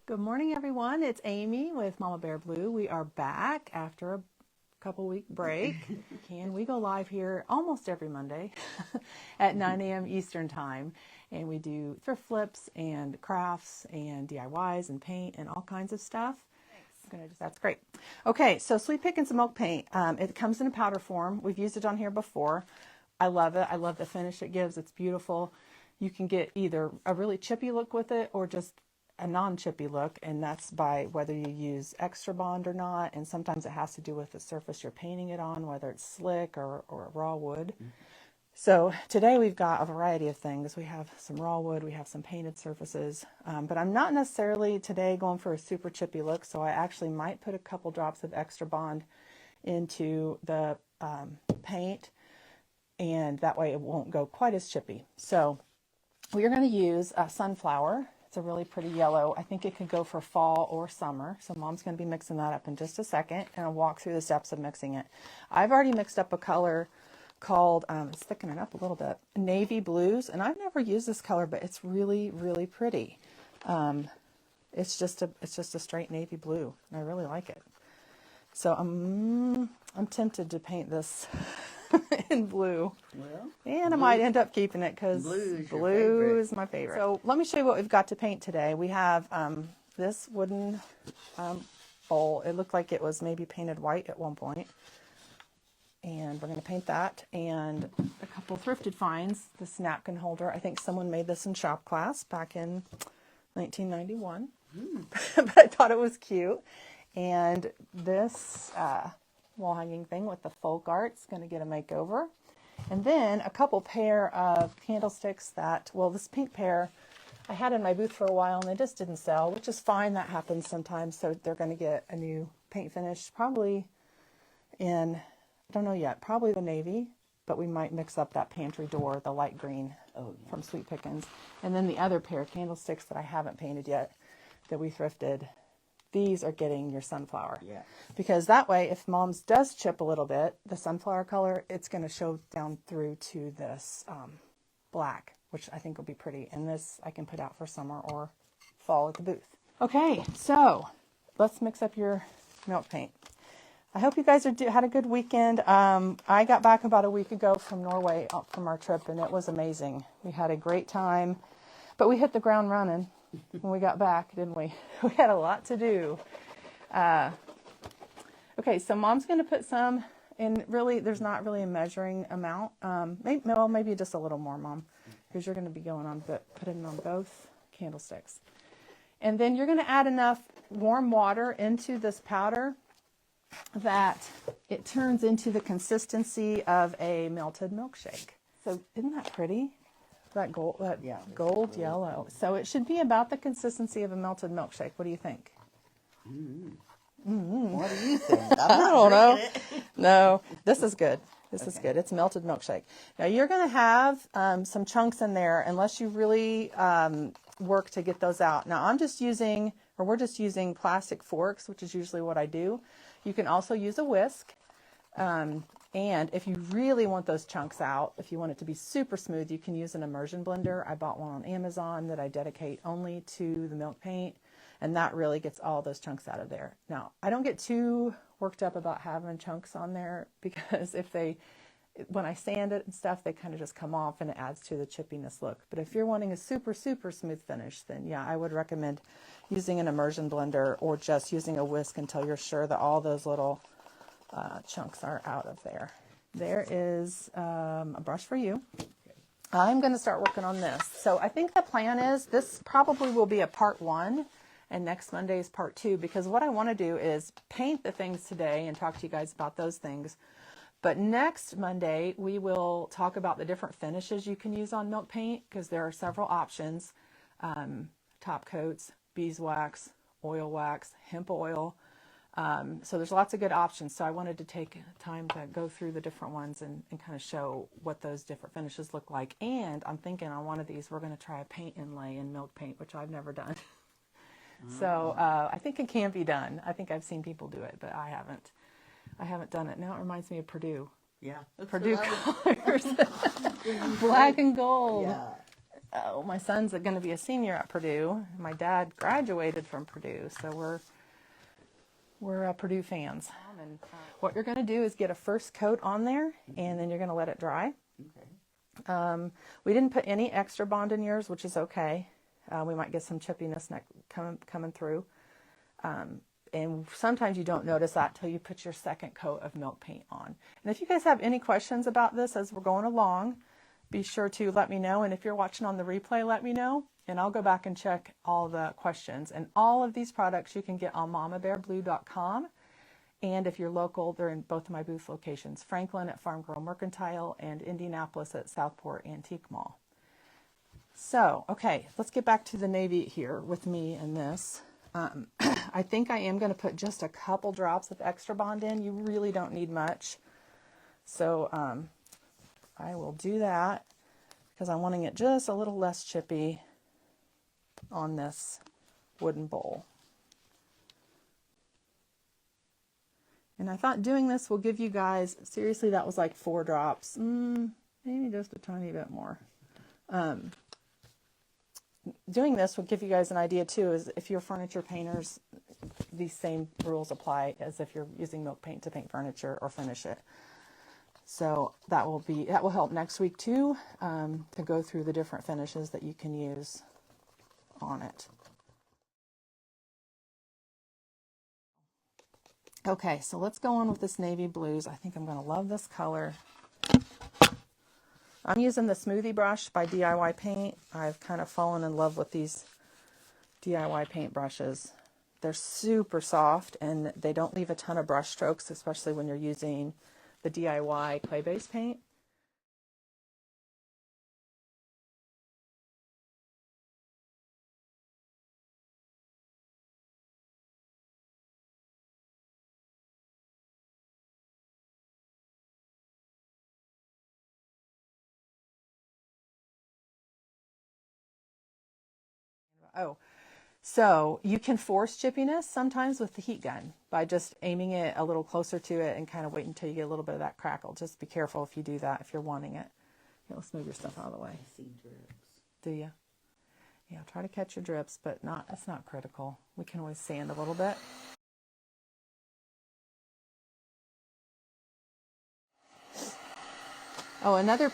Good morning, everyone. It's Amy with Mama Bear Blue. We are back after a couple-week break. And we go live here almost every Monday at 9 a.m. Eastern Time. And we do thrift flips and crafts and DIYs and paint and all kinds of stuff. That's great. Okay, so Sweet Pickins milk paint. It comes in a powder form. We've used it on here before. I love it. I love the finish it gives. It's beautiful. You can get either a really chippy look with it or just a non-chippy look, and that's by whether you use extra bond or not, and sometimes it has to do with the surface you're painting it on, whether it's slick or raw wood. So today we've got a variety of things. We have some raw wood, we have some painted surfaces, but I'm not necessarily today going for a super chippy look, so I actually might put a couple drops of extra bond into the paint, and that way it won't go quite as chippy. So we're going to use a sunflower. It's a really pretty yellow. I think it could go for fall or summer. So Mom's going to be mixing that up in just a second, and I'll walk through the steps of mixing it. I've already mixed up a color called, it's thickening up a little bit, navy blues, and I've never used this color, but it's really, really pretty. It's just a straight navy blue, and I really like it. So I'm tempted to paint this in blue. Well, and I might end up keeping it because blue is my favorite. So let me show you what we've got to paint today. We have this wooden bowl. It looked like it was maybe painted white at one point. And we're going to paint that. And a couple thrifted finds. This napkin holder. I think someone made this in shop class back in 1991. But I thought it was cute. And this wall hanging thing with the folk art's going to get a makeover. And then a couple pair of candlesticks that, well, this pink pair I had in my booth for a while and they just didn't sell, which is fine. That happens sometimes. So they're going to get a new paint finish, probably in, I don't know yet, probably the navy, but we might mix up that pantry door, the light green from Sweet Pickins. And then the other pair of candlesticks that I haven't painted yet that we thrifted. These are getting your sunflower. Yeah. Because that way, if Mom's does chip a little bit, the sunflower color, it's going to show down through to this black, which I think will be pretty. And this I can put out for summer or fall at the booth. Okay, so let's mix up your milk paint. I hope you guys had a good weekend. I got back about a week ago from Norway from our trip, and it was amazing. We had a great time, but we hit the ground running when we got back, didn't we? We had a lot to do. Okay, so Mom's going to put some, and really, there's not really a measuring amount. Maybe just a little more, Mom, because you're going to be going on, putting on both candlesticks. And then you're going to add enough warm water into this powder that it turns into the consistency of a melted milkshake. So isn't that pretty? That gold yellow. So it should be about the consistency of a melted milkshake. What do you think? What do you think? I don't know. No, this is good. This is good. It's melted milkshake. Now you're going to have some chunks in there unless you really work to get those out. Now we're just using plastic forks, which is usually what I do. You can also use a whisk. And if you really want those chunks out, if you want it to be super smooth, you can use an immersion blender. I bought one on Amazon that I dedicate only to the milk paint, and that really gets all those chunks out of there. Now, I don't get too worked up about having chunks on there because when I sand it and stuff, they kind of just come off and it adds to the chippiness look. But if you're wanting a super, super smooth finish, then yeah, I would recommend using an immersion blender or just using a whisk until you're sure that all those little chunks are out of there. There is a brush for you. I'm going to start working on this. So I think the plan is this probably will be a part 1 and next Monday is part 2, because what I want to do is paint the things today and talk to you guys about those things. But next Monday we will talk about the different finishes you can use on milk paint, because there are several options. Top coats, beeswax, oil wax, hemp oil. So there's lots of good options. So I wanted to take time to go through the different ones and kind of show what those different finishes look like. And I'm thinking on one of these, we're going to try a paint inlay in milk paint, which I've never done. So I think it can be done. I think I've seen people do it, but I haven't. I haven't done it. Now it reminds me of Purdue. Yeah. Purdue colors. Black and gold. Yeah. Oh, my son's going to be a senior at Purdue. My dad graduated from Purdue, so we're Purdue fans. And what you're going to do is get a first coat on there, and then you're going to let it dry. Okay. We didn't put any extra bond in yours, which is okay. We might get some chippiness coming through. And sometimes you don't notice that till you put your second coat of milk paint on. And if you guys have any questions about this as we're going along, be sure to let me know. And if you're watching on the replay, let me know. And I'll go back and check all the questions. And all of these products you can get on makeovers.com. And if you're local, they're in both of my booth locations, Franklin at Farm Girl Mercantile and Indianapolis at Southport Antique Mall. So, okay, let's get back to the navy here with me and this. I think I am going to put just a couple drops of extra bond in. You really don't need much. So I will do that because I'm wanting it just a little less chippy on this wooden bowl. And I thought doing this will give you guys, seriously, that was like 4 drops. Maybe just a tiny bit more. Doing this will give you guys an idea too, is if you're furniture painters, these same rules apply as if you're using milk paint to paint furniture or finish it. So that will help next week too, to go through the different finishes that you can use on it. Okay, so let's go on with this navy blues. I think I'm going to love this color. I'm using the Smoothie brush by DIY Paint. I've kind of fallen in love with these DIY paint brushes. They're super soft and they don't leave a ton of brush strokes, especially when you're using the DIY clay-based paint. Oh, so you can force chippiness sometimes with the heat gun by just aiming it a little closer to it and kind of wait until you get a little bit of that crackle. Just be careful if you do that, if you're wanting it. Here, let's move your stuff out of the way. I see drips. Do you? Yeah, try to catch your drips, but it's not critical. We can always sand a little bit. Oh, another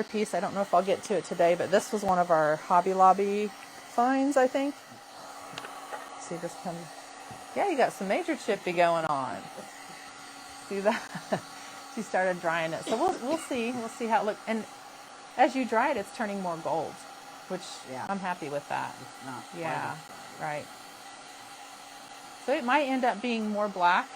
piece, I don't know if I'll get to it today, but this was one of our Hobby Lobby finds, I think. See this comes. Yeah, you got some major chippy going on. See that? She started drying it. So we'll see. We'll see how it looks. And as you dry it, it's turning more gold, which I'm happy with that. It's not. Yeah, right. So it might end up being more black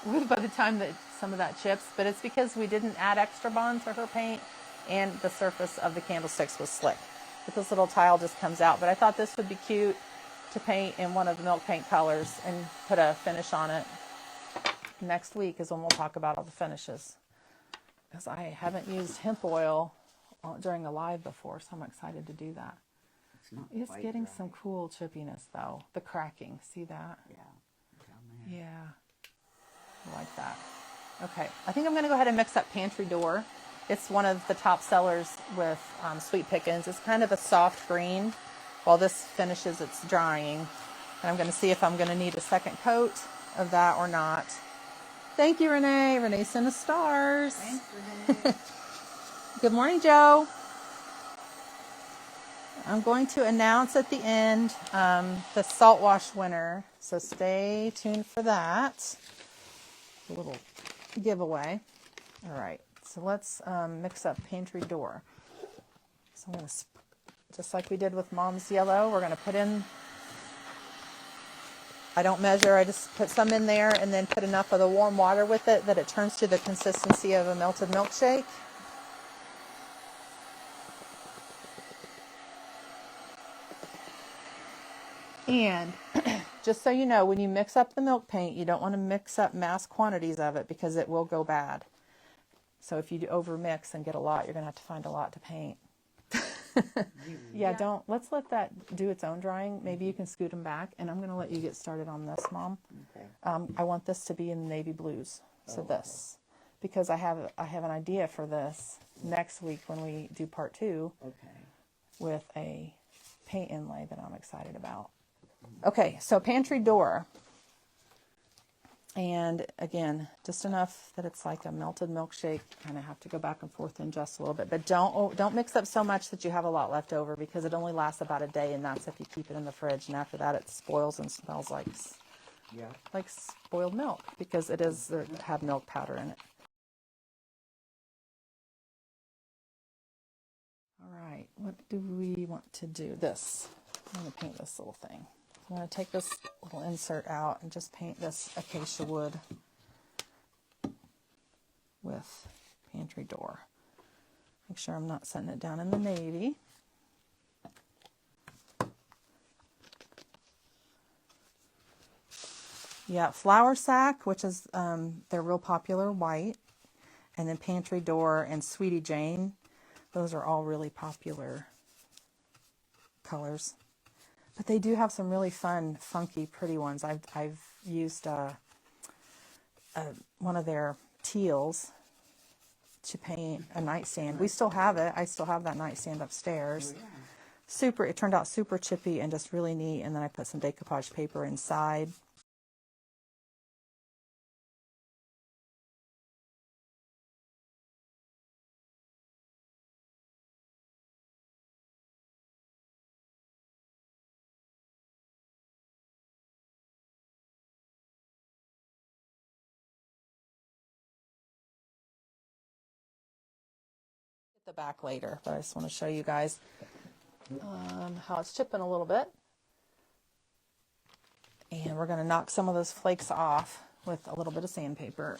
by the time that some of that chips, but it's because we didn't add extra bond to her paint and the surface of the candlesticks was slick. But this little tile just comes out. But I thought this would be cute to paint in one of the milk paint colors and put a finish on it. Next week is when we'll talk about all the finishes, because I haven't used hemp oil during a live before, so I'm excited to do that. It's getting dry. some cool chippiness though. The cracking, see that? Yeah. Down there. Yeah, I like that. Okay, I think I'm going to go ahead and mix up Pantry Door. It's one of the top sellers with Sweet Pickins. It's kind of a soft green while this finishes its drying. And I'm going to see if I'm going to need a second coat of that or not. Thank you, Renee. Renee sent us stars. Thanks, Renee. Good morning, Joe. I'm going to announce at the end the Salt Wash winner, so stay tuned for that. A little giveaway. All right, so let's mix up Pantry Door. So I'm going to, just like we did with Mom's Yellow, we're going to put in, I don't measure, I just put some in there and then put enough of the warm water with it that it turns to the consistency of a melted milkshake. And just so you know, when you mix up the milk paint, you don't want to mix up mass quantities of it because it will go bad. So if you over mix and get a lot, you're going to have to find a lot to paint. Yeah, let's let that do its own drying. Maybe you can scoot them back, and I'm going to let you get started on this, Mom. Okay. I want this to be in navy blues. So this, because I have an idea for this next week when we do part 2. Okay. with a paint inlay that I'm excited about. Okay, so pantry door. And again, just enough that it's like a melted milkshake. Kind of have to go back and forth and adjust a little bit. But don't mix up so much that you have a lot left over, because it only lasts about a day, and that's if you keep it in the fridge. And after that, it spoils and smells like spoiled milk, because it have milk powder in it. All right, what do we want to do? This. I'm going to paint this little thing. I'm going to take this little insert out and just paint this acacia wood with pantry door. Make sure I'm not setting it down in the navy. Yeah, flour sack, which is, they're real popular, white. And then pantry door and Sweetie Jane. Those are all really popular colors. But they do have some really fun, funky, pretty ones. I've used one of their teals to paint a nightstand. We still have it. I still have that nightstand upstairs. Oh, yeah. Super. It turned out super chippy and just really neat. And then I put some decoupage paper inside. The back later, but I just want to show you guys how it's chipping a little bit. And we're going to knock some of those flakes off with a little bit of sandpaper,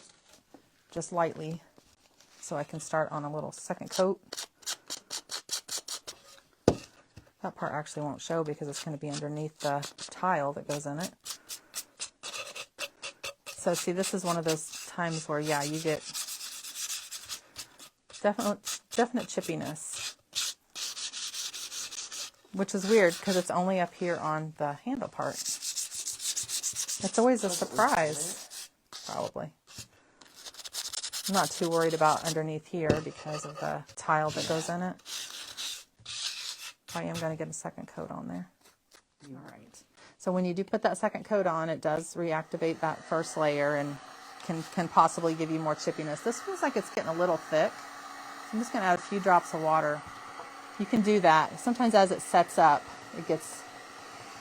just lightly, so I can start on a little second coat. That part actually won't show because it's going to be underneath the tile that goes in it. So see, this is one of those times where, yeah, you get definite chippiness, which is weird because it's only up here on the handle part. It's always a surprise, probably. I'm not too worried about underneath here because of the tile that goes in it. I am going to get a second coat on there. All right. So when you do put that second coat on, it does reactivate that first layer and can possibly give you more chippiness. This feels like it's getting a little thick. I'm just going to add a few drops of water. You can do that. Sometimes as it sets up, it gets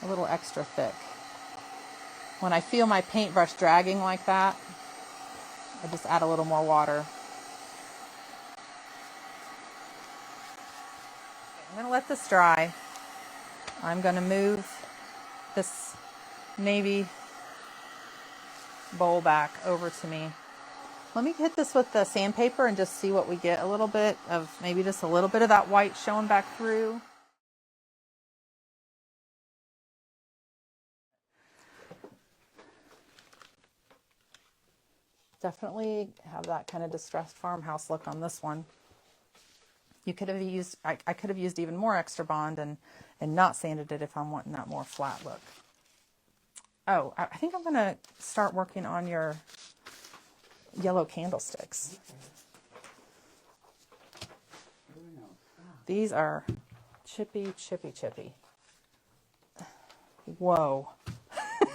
a little extra thick. When I feel my paintbrush dragging like that, I just add a little more water. I'm going to let this dry. I'm going to move this navy bowl back over to me. Let me hit this with the sandpaper and just see what we get. A little bit of, maybe just a little bit of that white showing back through. Definitely have that kind of distressed farmhouse look on this one. You could have used, I could have used even more extra bond and not sanded it if I'm wanting that more flat look. Oh, I think I'm going to start working on your yellow candlesticks. These are chippy, chippy, chippy. Whoa.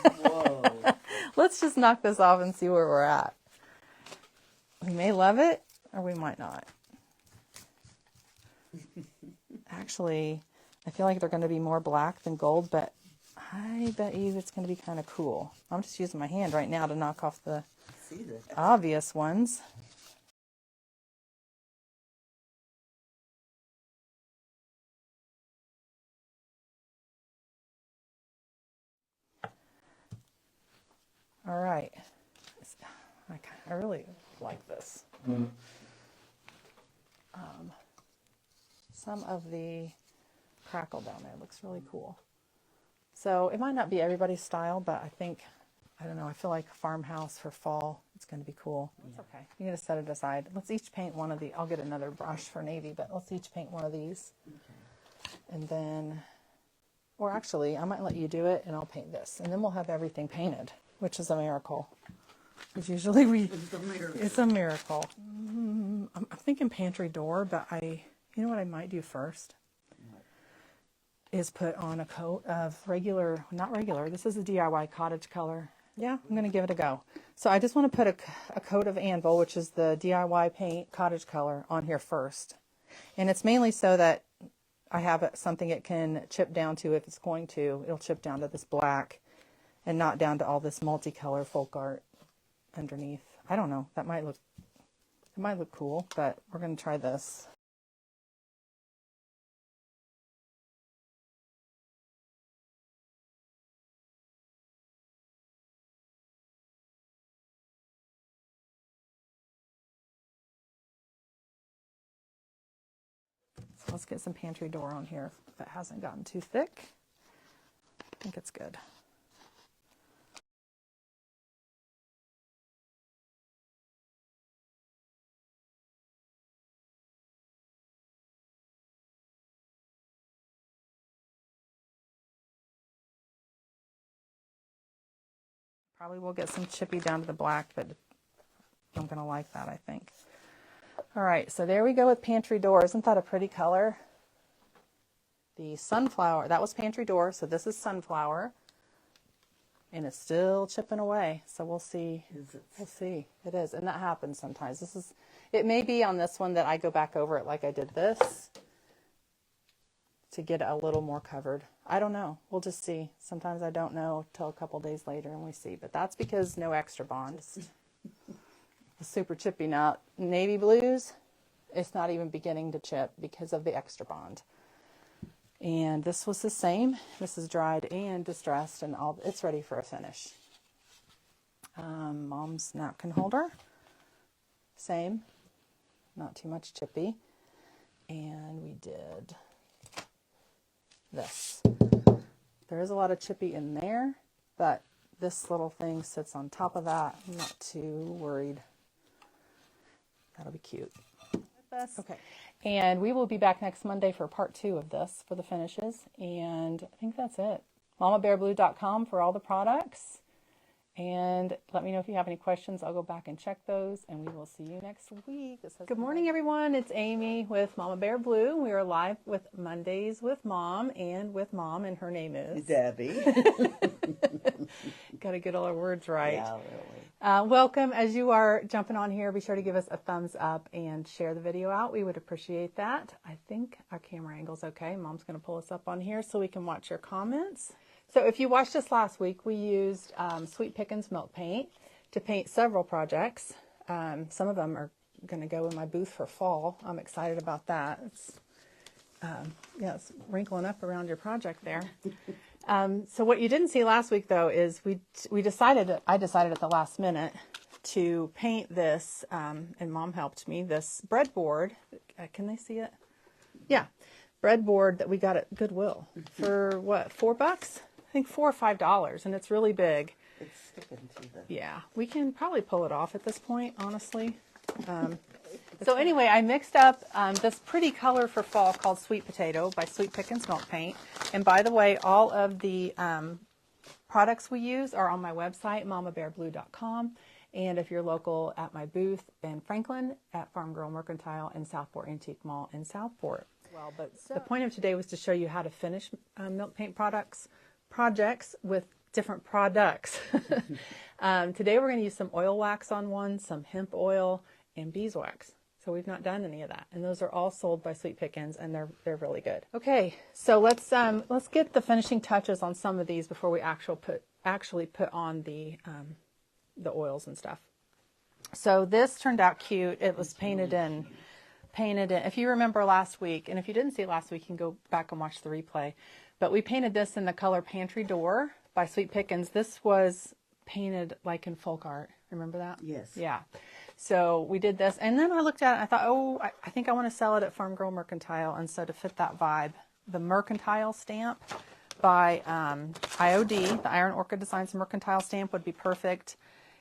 Whoa. Let's just knock this off and see where we're at. We may love it, or we might not. Actually, I feel like they're going to be more black than gold, but I bet you it's going to be kind of cool. I'm just using my hand right now to knock off the obvious ones. All right. I really like this. Some of the crackle down there looks really cool. So it might not be everybody's style, but I think, I don't know, I feel like a farmhouse for fall, it's going to be cool. It's okay. You're going to set it aside. Let's each paint one of the, I'll get another brush for navy, but let's each paint one of these. Okay. And then, or actually, I might let you do it and I'll paint this. And then we'll have everything painted, which is a miracle. Because usually it's a miracle. I'm thinking pantry door, but you know what I might do first? is put on a coat of regular, not regular, this is a DIY cottage color. Yeah, I'm going to give it a go. So I just want to put a coat of Anvil, which is the DIY paint cottage color, on here first. And it's mainly so that I have something it can chip down to if it's going to. It'll chip down to this black and not down to all this multicolor folk art underneath. I don't know. That might look cool, but we're going to try this. So let's get some pantry door on here if it hasn't gotten too thick. I think it's good. Probably will get some chippy down to the black, but I'm going to like that, I think. All right, so there we go with pantry door. Isn't that a pretty color? The sunflower, that was pantry door, so this is sunflower. And it's still chipping away, so we'll see. We'll see. It is, and that happens sometimes. It may be on this one that I go back over it like I did this to get it a little more covered. I don't know. We'll just see. Sometimes I don't know till a couple days later and we see, but that's because no extra bond. The super chippy now. Navy blues, it's not even beginning to chip because of the extra bond. And this was the same. This is dried and distressed and all. It's ready for a finish. Mom's napkin holder, same, not too much chippy. And we did this. There is a lot of chippy in there, but this little thing sits on top of that. I'm not too worried. That'll be cute. Okay. And we will be back next Monday for part 2 of this for the finishes. And I think that's it. MamaBearBlue.com for all the products. And let me know if you have any questions. I'll go back and check those. And we will see you next week. Good morning, everyone. It's Amy with Mama Bear Blue. We are live with Mondays with Mom and her name is Debbie. Got to get all our words right. Yeah, really. Welcome. As you are jumping on here, be sure to give us a thumbs up and share the video out. We would appreciate that. I think our camera angle's okay. Mom's going to pull us up on here so we can watch your comments. So if you watched us last week, we used Sweet Pickins milk paint to paint several projects. Some of them are going to go in my booth for fall. I'm excited about that. It's wrinkling up around your project there. So what you didn't see last week, though, is I decided at the last minute to paint this, and Mom helped me, this breadboard. Can they see it? Yeah. Breadboard that we got at Goodwill for what, $4? I think $4 or $5, and it's really big. It's sticking to the... Yeah, we can probably pull it off at this point, honestly. So anyway, I mixed up this pretty color for fall called Sweet Potato by Sweet Pickins Milk Paint. And by the way, all of the products we use are on my website, mameoomabearblue.com. And if you're local, at my booth in Franklin, at Farm Girl Mercantile, and Southport Antique Mall in Southport. Well, but the point of today was to show you how to finish milk paint projects with different products. Today we're going to use some oil wax on one, some hemp oil, and beeswax. So we've not done any of that, and those are all sold by Sweet Pickins, and they're really good. Okay, so let's get the finishing touches on some of these before we actually put on the oils and stuff. So this turned out cute. It was painted in. If you remember last week, and if you didn't see last week, you can go back and watch the replay. But we painted this in the color Pantry Door by Sweet Pickins. This was painted like in folk art. Remember that? Yes. Yeah. So we did this, and then I looked at it and I thought, oh, I think I want to sell it at Farm Girl Mercantile, and so to fit that vibe, the Mercantile stamp by IOD, the Iron Orchid Designs Mercantile stamp would be perfect.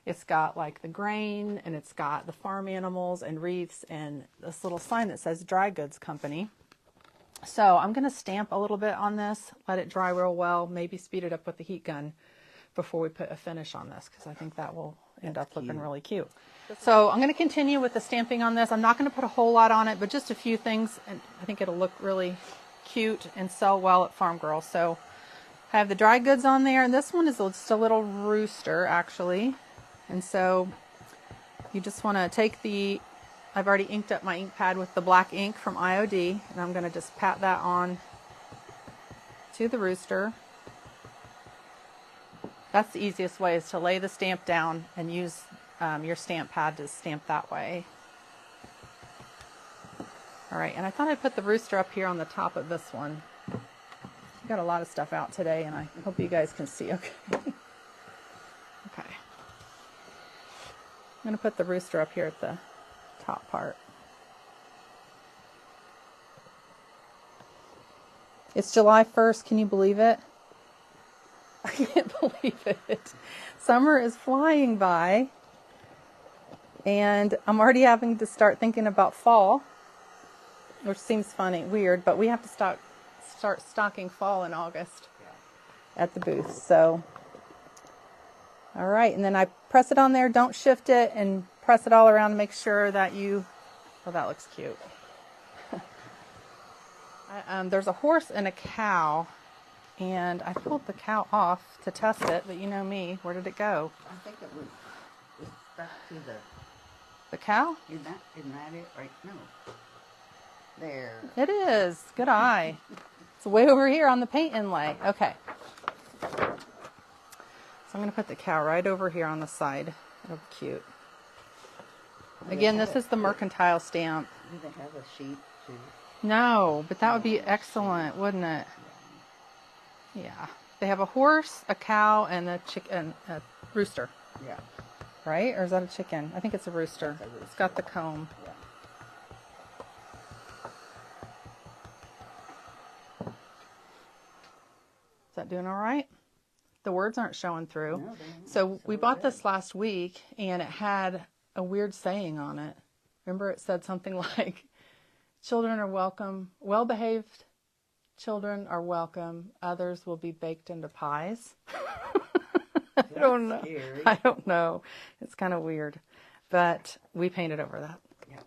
It's got like the grain, and it's got the farm animals and reefs, and this little sign that says Dry Goods Company. So I'm going to stamp a little bit on this, let it dry real well, maybe speed it up with the heat gun before we put a finish on this, because I think that will end up looking really cute. So I'm going to continue with the stamping on this. I'm not going to put a whole lot on it, but just a few things, and I think it'll look really cute and sell well at Farm Girl. So I have the dry goods on there, and this one is just a little rooster actually. And so you just want to take I've already inked up my ink pad with the black ink from IOD, and I'm going to just pat that on to the rooster. That's the easiest way, is to lay the stamp down and use your stamp pad to stamp that way. All right, and I thought I'd put the rooster up here on the top of this one. I've got a lot of stuff out today, and I hope you guys can see okay. Okay. I'm going to put the rooster up here at the top part. It's July 1st, can you believe it? I can't believe it. Summer is flying by, and I'm already having to start thinking about fall, which seems funny, weird, but we have to start stocking fall in August at the booth. So, all right, and then I press it on there, don't shift it, and press it all around to make sure that oh, that looks cute. There's a horse and a cow, and I pulled the cow off to test it, but you know me, where did it go? I think it was stuck to the cow? Isn't that it? Right? No. There. It is. Good eye. It's way over here on the paint inlay. Okay. So I'm going to put the cow right over here on the side. It'll be cute. Again, this is the mercantile stamp. Do they have a sheep too? No, but that would be excellent, wouldn't it? Yeah. They have a horse, a cow, and a rooster. Yeah. Right? Or is that a chicken? I think it's a rooster. It's a rooster. It's got the comb. Yeah. Is that doing all right? The words aren't showing through. No, they aren't. So we bought good. this last week, and it had a weird saying on it. Remember, it said something like, children are welcome, well-behaved children are welcome, others will be baked into pies. I don't know. Scary. I don't know. It's kind of weird. But we painted over that. Yeah.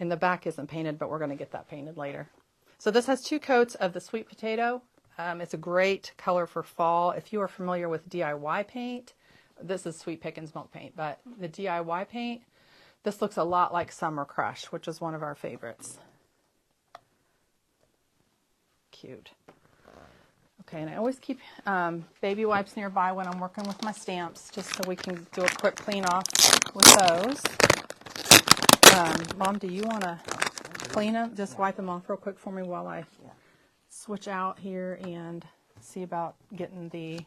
And the back isn't painted, but we're going to get that painted later. So this has 2 coats of the sweet potato. It's a great color for fall. If you are familiar with DIY paint, this is Sweet Pickins milk paint, but the DIY paint, this looks a lot like Summer Crush, which is one of our favorites. Cute. Okay, and I always keep baby wipes nearby when I'm working with my stamps, just so we can do a quick clean off with those. Mom, do you want to clean them? Just wipe them off real quick for me while I switch out here and see about getting the...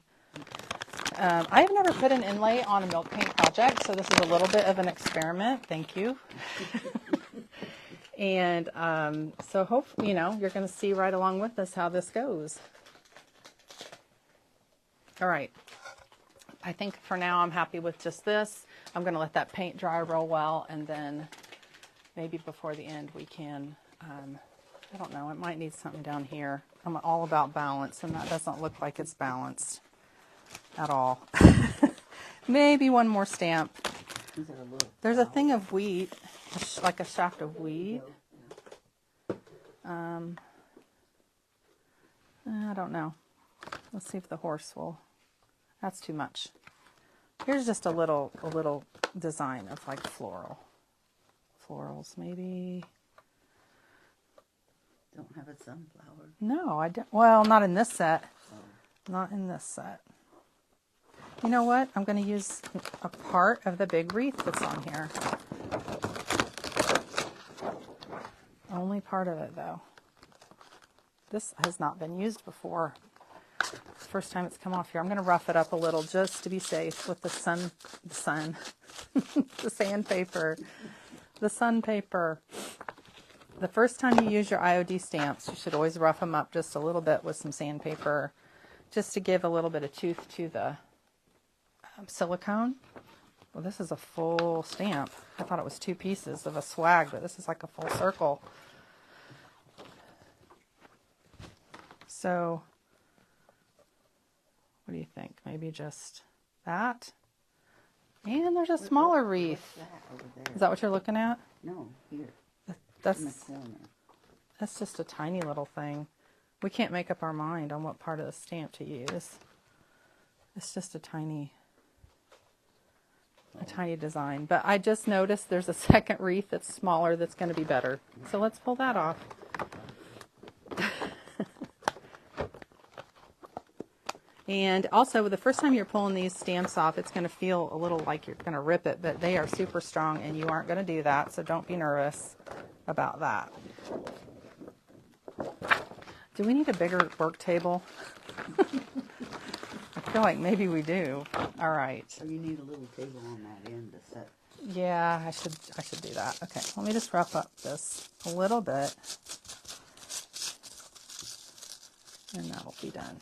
I have never put an inlay on a milk paint project, so this is a little bit of an experiment. Thank you. And so hopefully, you're going to see right along with us how this goes. All right. I think for now I'm happy with just this. I'm going to let that paint dry real well, and then maybe before the end we can, I don't know, it might need something down here. I'm all about balance, and that doesn't look like it's balanced at all. Maybe one more stamp. There's a thing of wheat, like a shaft of wheat. I don't know. Let's see if the horse will. That's too much. Here's just a little design of like florals, maybe. Don't have a sunflower. No, I don't. Well, not in this set. Not in this set. You know what? I'm going to use a part of the big wreath that's on here. Only part of it, though. This has not been used before. It's the first time it's come off here. I'm going to rough it up a little just to be safe with the sandpaper. The sun paper. The first time you use your IOD stamps, you should always rough them up just a little bit with some sandpaper, just to give a little bit of tooth to the silicone. Well, this is a full stamp. I thought it was 2 pieces of a swag, but this is like a full circle. So, what do you think? Maybe just that? And there's a smaller wreath. What's that over there? Is that what you're looking at? No, here. That's in the corner. That's just a tiny little thing. We can't make up our mind on what part of the stamp to use. It's just a tiny design. But I just noticed there's a second wreath that's smaller that's going to be better. So let's pull that off. And also, the first time you're pulling these stamps off, it's going to feel a little like you're going to rip it, but they are super strong and you aren't going to do that, so don't be nervous about that. Do we need a bigger work table? I feel like maybe we do. All right. So you need a little table on that end to set. Yeah, I should do that. Okay, let me just rough up this a little bit, and that'll be done.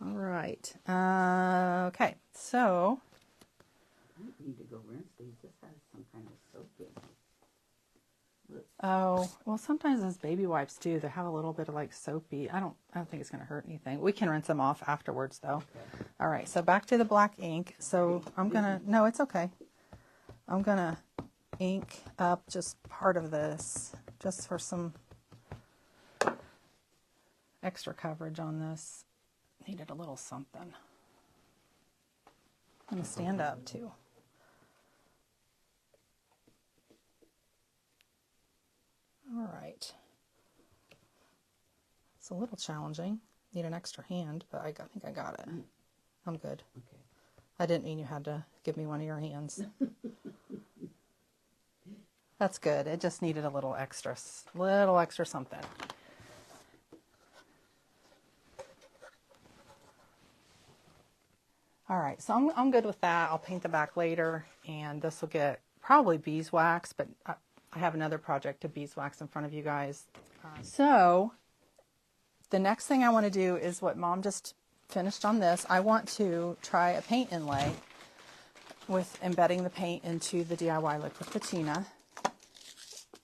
All right. Okay, so I don't need to go rinse these. This has some kind of soap in it. Look. oh well, sometimes those baby wipes do. They have a little bit of like soapy. I don't think it's going to hurt anything. We can rinse them off afterwards, though. Okay. All right. So back to the black ink. So I'm gonna. No, it's okay. I'm gonna ink up just part of this, just for some extra coverage on this. Needed a little something. I'm gonna stand up too. All right. It's a little challenging. Need an extra hand, but I think I got it. I'm good. Okay. I didn't mean you had to give me one of your hands. That's good. It just needed a little extra something. All right, so I'm good with that. I'll paint the back later, and this will get probably beeswax, but I have another project to beeswax in front of you guys. So the next thing I want to do is what Mom just finished on this. I want to try a paint inlay with embedding the paint into the DIY liquid patina,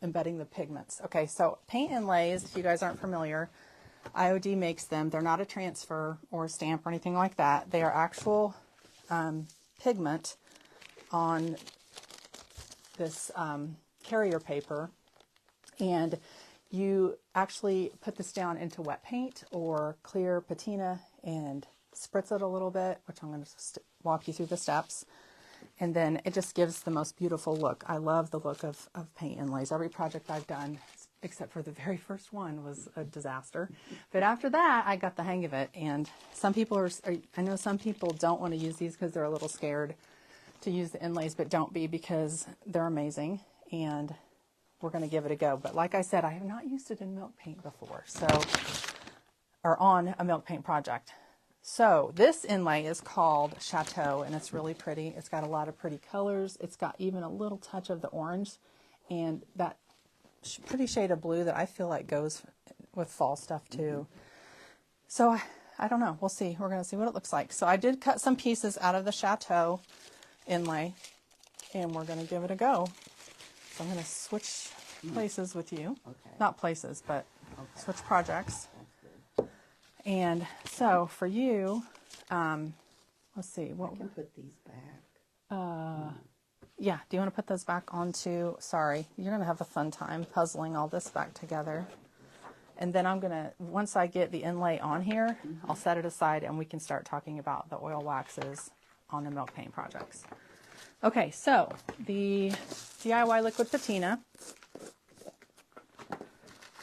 embedding the pigments. Okay, so paint inlays, if you guys aren't familiar, IOD makes them. They're not a transfer or a stamp or anything like that. They are actual pigment on this carrier paper, and you actually put this down into wet paint or clear patina and spritz it a little bit, which I'm going to walk you through the steps, and then it just gives the most beautiful look. I love the look of paint inlays. Every project I've done, except for the very first one, was a disaster. But after that, I got the hang of it. And some people I know some people don't want to use these because they're a little scared to use the inlays, but don't be, because they're amazing. And we're going to give it a go. But like I said, I have not used it in milk paint before, or on a milk paint project. So this inlay is called Chateau, and it's really pretty. It's got a lot of pretty colors. It's got even a little touch of the orange and that pretty shade of blue that I feel like goes with fall stuff too. So I don't know. We'll see. We're going to see what it looks like. So I did cut some pieces out of the Chateau inlay, and we're going to give it a go. So I'm going to switch places with you. Okay. Not places, but switch projects. That's good. And so for you, let's see. I can put these back. Yeah, do you want to put those back onto, sorry, you're going to have a fun time puzzling all this back together. And then I'm going to, once I get the inlay on here, I'll set it aside and we can start talking about the oil waxes on the milk paint projects. Okay, so the DIY liquid patina.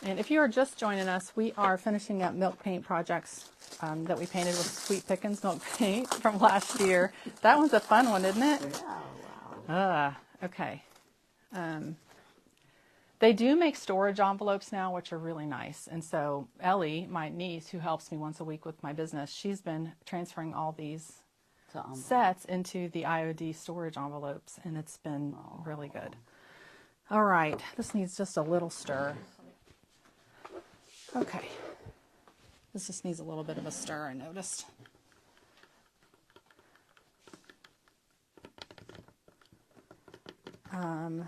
And if you are just joining us, we are finishing up milk paint projects that we painted with Sweet Pickins milk paint from last year. That one's a fun one, isn't it? Yeah, wow. Okay. They do make storage envelopes now, which are really nice. And so Ellie, my niece, who helps me once a week with my business, she's been transferring all these sets into the IOD storage envelopes, and it's been really good. All right, this needs just a little stir. Okay. This just needs a little bit of a stir, I noticed. All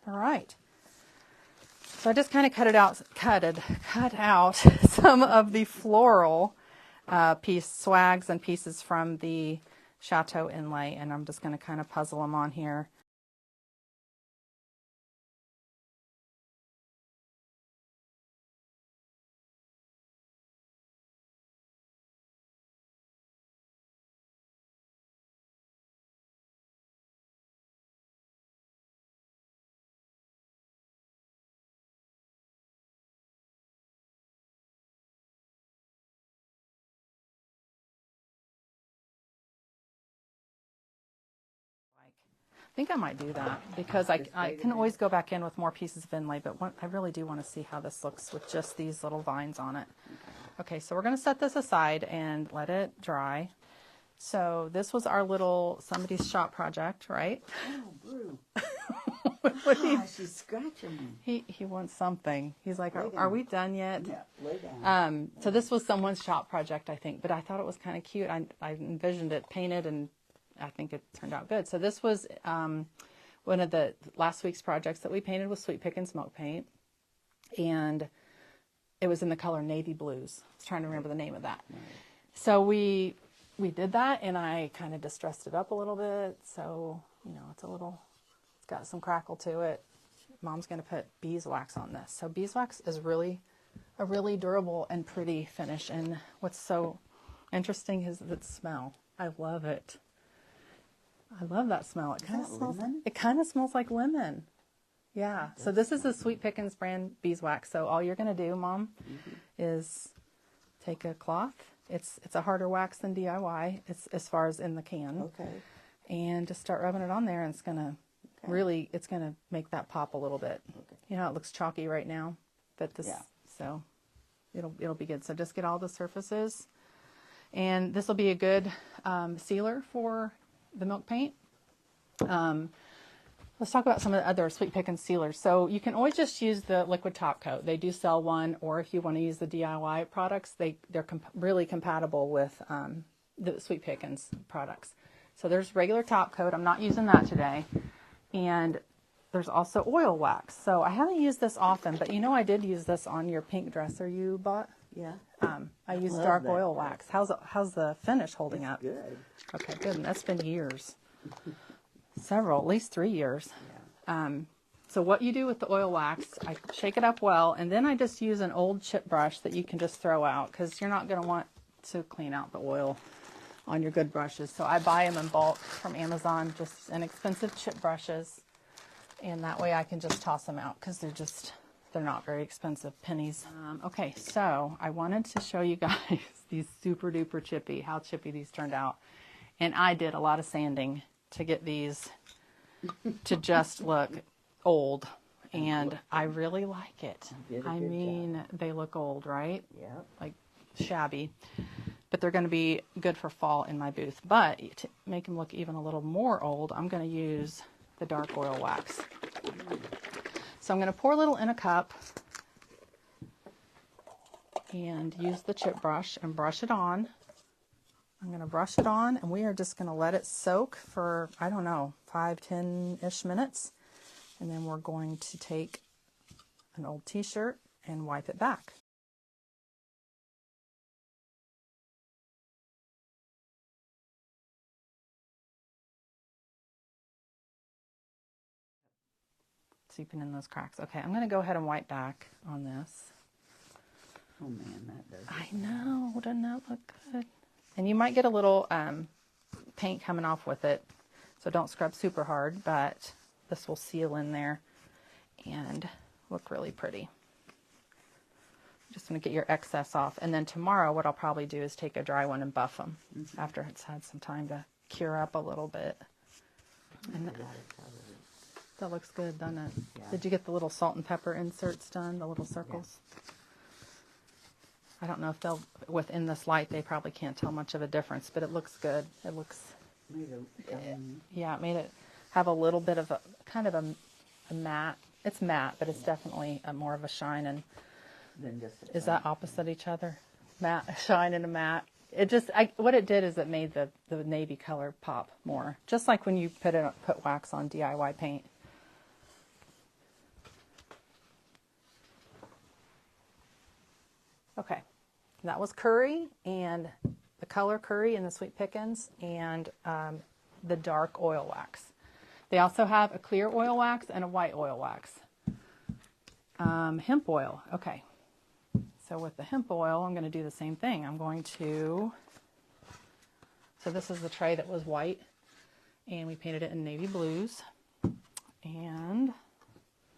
right. So I just kind of cut out some of the floral swags and pieces from the Chateau inlay, and I'm just going to kind of puzzle them on here. think I might do that because I can always go back in with more pieces of inlay, but I really do want to see how this looks with just these little vines on it. Okay, so we're going to set this aside and let it dry. So this was our little somebody's shop project, right? Oh, Brew. What do you- She's scratching me. he wants something. He's like, Lay are down. we done yet? Yeah, lay down. So this was someone's shop project, I think, but I thought it was kind of cute. I envisioned it painted, and I think it turned out good. So this was one of the last week's projects that we painted with Sweet Pickins smoke paint, and it was in the color navy blues. I was trying to remember the name of that. So we did that, and I kind of distressed it up a little bit. So, you know, it's got some crackle to it. Mom's going to put beeswax on this. So beeswax is a really durable and pretty finish. And what's so interesting is the smell. I love it. I love that smell. It kind of smells. Lemon? It kind of smells like lemon. Yeah. So this is the Sweet Pickins brand beeswax. So all you're going to do, Mom, is take a cloth. It's a harder wax than DIY. It's as far as in the can. Okay. And just start rubbing it on there, and it's going to really, it's going to make that pop a little bit. Okay. You know how it looks chalky right now? But this, so it'll be good. So just get all the surfaces. And this will be a good sealer for the milk paint. Let's talk about some of the other Sweet Pickins sealers. So you can always just use the liquid top coat. They do sell one, or if you want to use the DIY products, they're really compatible with the Sweet Pickins products. So there's regular top coat. I'm not using that today. And there's also oil wax. So I haven't used this often, but you know I did use this on your pink dresser you bought. Yeah. I used love dark that. oil wax. How's the finish holding up? Good. Okay, good. And that's been years. Several, at least 3 years. Yeah. So what you do with the oil wax, I shake it up well, and then I just use an old chip brush that you can just throw out because you're not going to want to clean out the oil on your good brushes. So I buy them in bulk from Amazon, just inexpensive chip brushes, and that way I can just toss them out because they're not very expensive, pennies. Okay, so I wanted to show you guys these super duper chippy, how chippy these turned out. And I did a lot of sanding to get these to just look old, and I really like it. I mean, they look old, right? Yeah. Like shabby, but they're going to be good for fall in my booth. But to make them look even a little more old, I'm going to use the dark oil wax. So I'm going to pour a little in a cup and use the chip brush and brush it on. I'm going to brush it on, and we are just going to let it soak for, I don't know, 5-10-ish minutes. And then we're going to take an old t-shirt and wipe it back. Seeping in those cracks. Okay, I'm going to go ahead and wipe back on this. Oh man, that does. I know, doesn't that look good? And you might get a little paint coming off with it, so don't scrub super hard, but this will seal in there and look really pretty. Just going to get your excess off, and then tomorrow what I'll probably do is take a dry one and buff them after it's had some time to cure up a little bit. And that looks good, doesn't it? Yeah. Did you get the little salt and pepper inserts done, the little circles? I don't know if they'll, within this light, they probably can't tell much of a difference, but it looks good. It looks, yeah, it made it have a little bit of a, kind of a matte. It's matte, but it's definitely more of a shine. And Then just is that opposite each other? Matte, shine and a matte. It just, what it did is it made the navy color pop more. Just like when you put wax on DIY paint. Okay, that was curry, and the color curry and the Sweet Pickins, and the dark oil wax. They also have a clear oil wax and a white oil wax. Hemp oil, okay. So with the hemp oil, I'm going to do the same thing. I'm going to, so this is the tray that was white, and we painted it in navy blues. And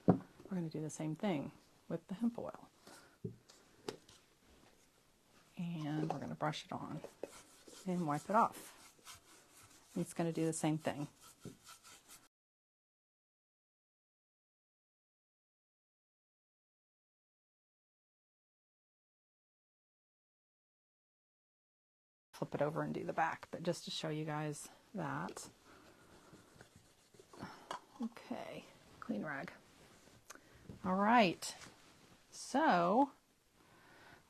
we're going to do the same thing with the hemp oil. And we're going to brush it on and wipe it off. And it's going to do the same thing. flip it over and do the back, but just to show you guys that. Okay, clean rag. All right, so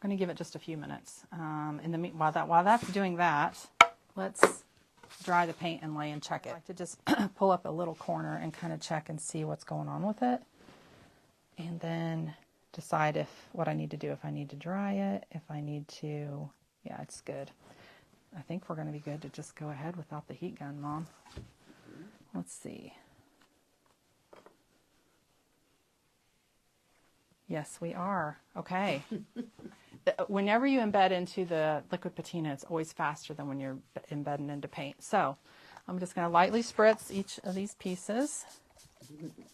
I'm going to give it just a few minutes. While that's doing that, let's dry the paint inlay and check it. I like to just pull up a little corner and kind of check and see what's going on with it, and then decide what I need to do, if I need to dry it, if I need to, yeah, it's good. I think we're going to be good to just go ahead without the heat gun, Mom. Let's see. Yes, we are. Okay. Whenever you embed into the liquid patina, it's always faster than when you're embedding into paint. So I'm just going to lightly spritz each of these pieces.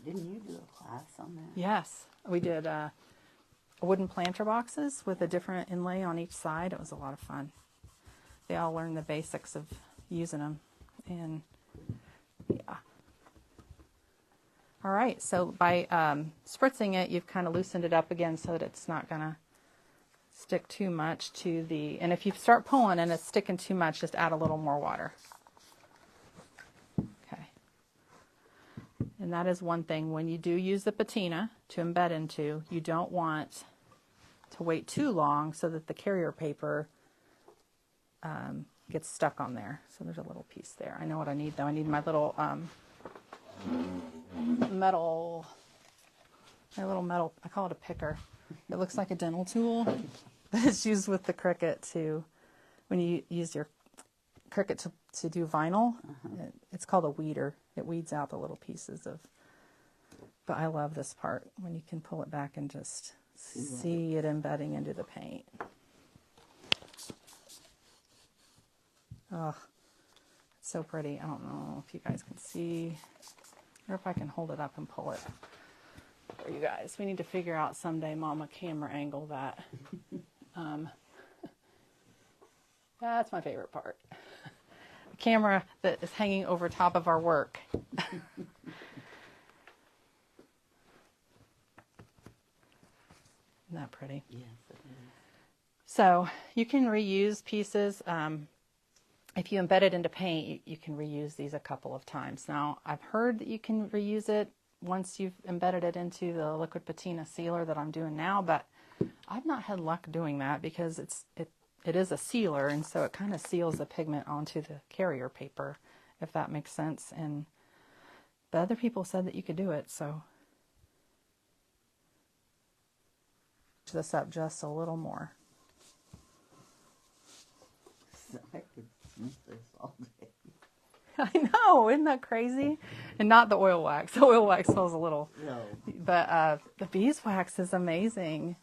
Didn't you do a class on that? Yes, we did wooden planter boxes with a different inlay on each side. It was a lot of fun. They all learned the basics of using them. And yeah. All right, so by spritzing it, you've kind of loosened it up again so that it's not going to stick too much to the, and if you start pulling and it's sticking too much, just add a little more water. Okay. And that is one thing, when you do use the patina to embed into, you don't want to wait too long so that the carrier paper gets stuck on there. So there's a little piece there. I know what I need though. I need my little metal, I call it a picker. It looks like a dental tool that's used with the Cricut to, when you use your Cricut to do vinyl, it's called a weeder. It weeds out the little pieces of, but I love this part when you can pull it back and just see it embedding into the paint. Oh, it's so pretty. I don't know if you guys can see, or if I can hold it up and pull it for you guys. We need to figure out someday, Mama, camera angle that. That's my favorite part. The camera that is hanging over top of our work. Isn't that pretty? Yes, it is. So you can reuse pieces. If you embed it into paint, you can reuse these a couple of times. Now, I've heard that you can reuse it once you've embedded it into the liquid patina sealer that I'm doing now, but I've not had luck doing that because it is a sealer, and so it kind of seals the pigment onto the carrier paper, if that makes sense. But other people said that you could do it, so this up just a little more. So I could smooth this all day. I know, isn't that crazy? And not the oil wax. The oil wax smells a little. No. But the beeswax is amazing.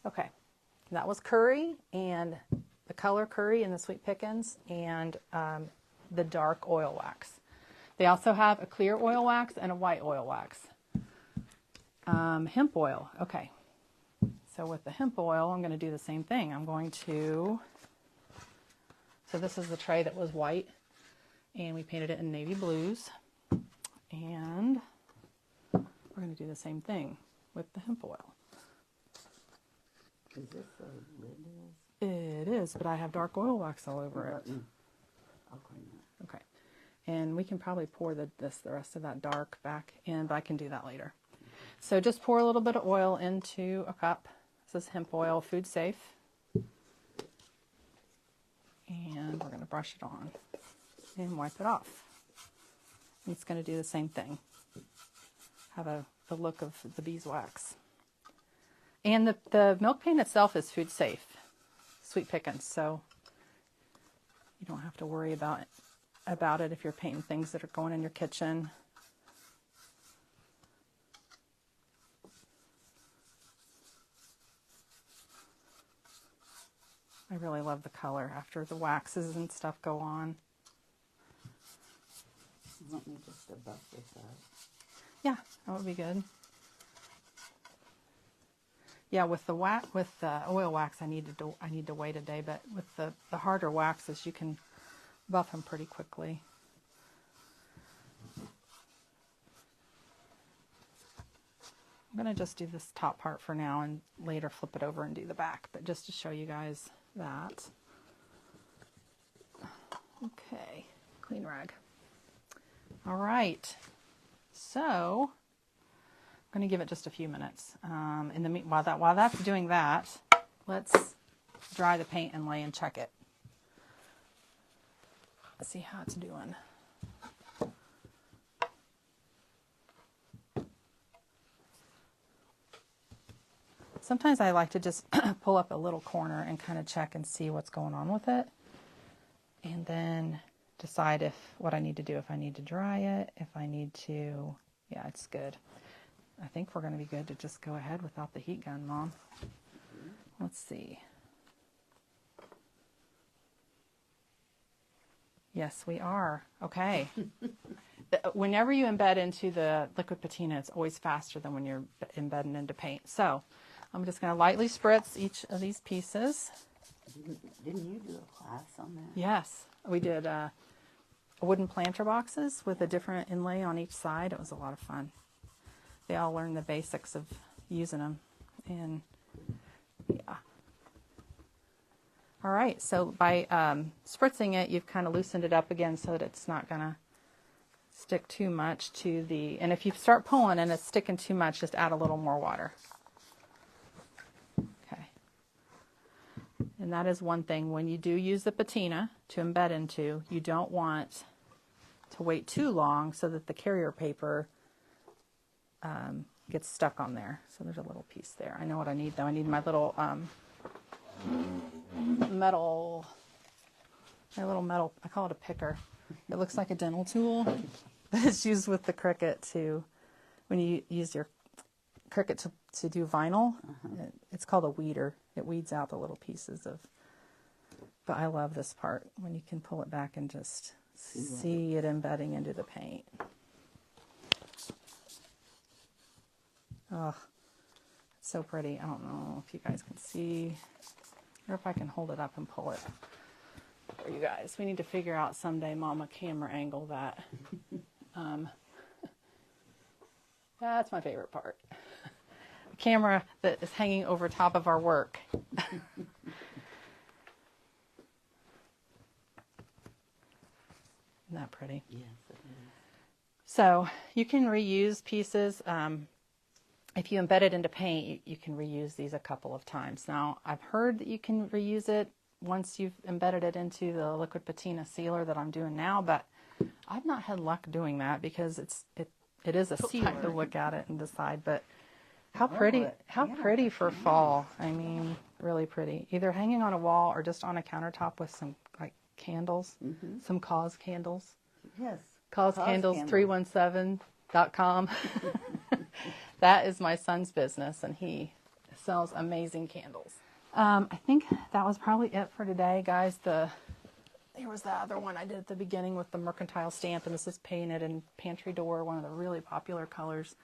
Okay, that was curry, and the color curry and the sweet Pickins, and the dark oil wax. They also have a clear oil wax and a white oil wax. Hemp oil, okay. So with the hemp oil, I'm going to do the same thing. I'm going to, so this is the tray that was white, and we painted it in navy blues. And we're going to do the same thing with the hemp oil. Is this a lid? It is, but I have dark oil wax all over it. I'll clean that. Okay. And we can probably pour the rest of that dark back in, but I can do that later. So just pour a little bit of oil into a cup. This is hemp oil, food safe. And we're going to brush it on and wipe it off. And it's going to do the same thing. Have the look of the beeswax. And the milk paint itself is food safe, sweet Pickins, so you don't have to worry about it if you're painting things that are going in your kitchen. I really love the color after the waxes and stuff go on. Let me just buff this up. Yeah, that would be good. Yeah, with the oil wax, I need to wait a day, but with the harder waxes, you can buff them pretty quickly. I'm going to just do this top part for now and later flip it over and do the back, but just to show you guys that. Okay, clean rag. All right, so I'm going to give it just a few minutes. While that's doing that, let's dry the paint inlay and check it. Let's see how it's doing. Sometimes I like to just pull up a little corner and kind of check and see what's going on with it. And then decide what I need to do, if I need to dry it, if I need to, yeah, it's good. I think we're going to be good to just go ahead without the heat gun, Mom. Let's see. Yes, we are. Okay. Whenever you embed into the liquid patina, it's always faster than when you're embedding into paint. So I'm just going to lightly spritz each of these pieces. Didn't you do a class on that? Yes, we did wooden planter boxes with a different inlay on each side. It was a lot of fun. They all learned the basics of using them. And yeah. All right, so by spritzing it, you've kind of loosened it up again so that it's not going to stick too much to the, and if you start pulling and it's sticking too much, just add a little more water. Okay. And that is one thing, when you do use the patina to embed into, you don't want to wait too long so that the carrier paper gets stuck on there. So there's a little piece there. I know what I need though. I need my little metal, I call it a picker. It looks like a dental tool that's used with the Cricut to, when you use your Cricut to do vinyl, it's called a weeder. It weeds out the little pieces of, but I love this part when you can pull it back and just see it embedding into the paint. Oh, it's so pretty. I don't know if you guys can see, or if I can hold it up and pull it for you guys. We need to figure out someday, Mama, camera angle that. That's my favorite part. A camera that is hanging over top of our work. Isn't that pretty? Yes, it is. So you can reuse pieces. If you embed it into paint, you can reuse these a couple of times. Now, I've heard that you can reuse it once you've embedded it into the liquid patina sealer that I'm doing now, but I've not had luck doing that because it is a sealer to look at it and decide. But how pretty for fall. I mean, really pretty. Either hanging on a wall or just on a countertop with some like candles, some cause candles. Yes. Cause candles 317.com. That is my son's business, and he sells amazing candles. I think that was probably it for today, guys. There was the other one I did at the beginning with the mercantile stamp, and this is painted in Pantry Door, one of the really popular colors.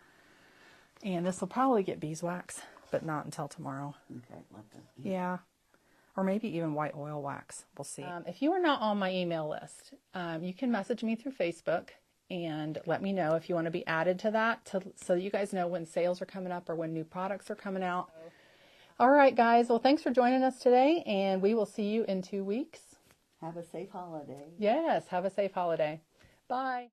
And this will probably get beeswax, but not until tomorrow. Okay, love that. Yeah. Or maybe even white oil wax. We'll see. If you are not on my email list, you can message me through Facebook and let me know if you want to be added to that so you guys know when sales are coming up or when new products are coming out. All right, guys. Well, thanks for joining us today, and we will see you in 2 weeks. Have a safe holiday. Yes, have a safe holiday. Bye.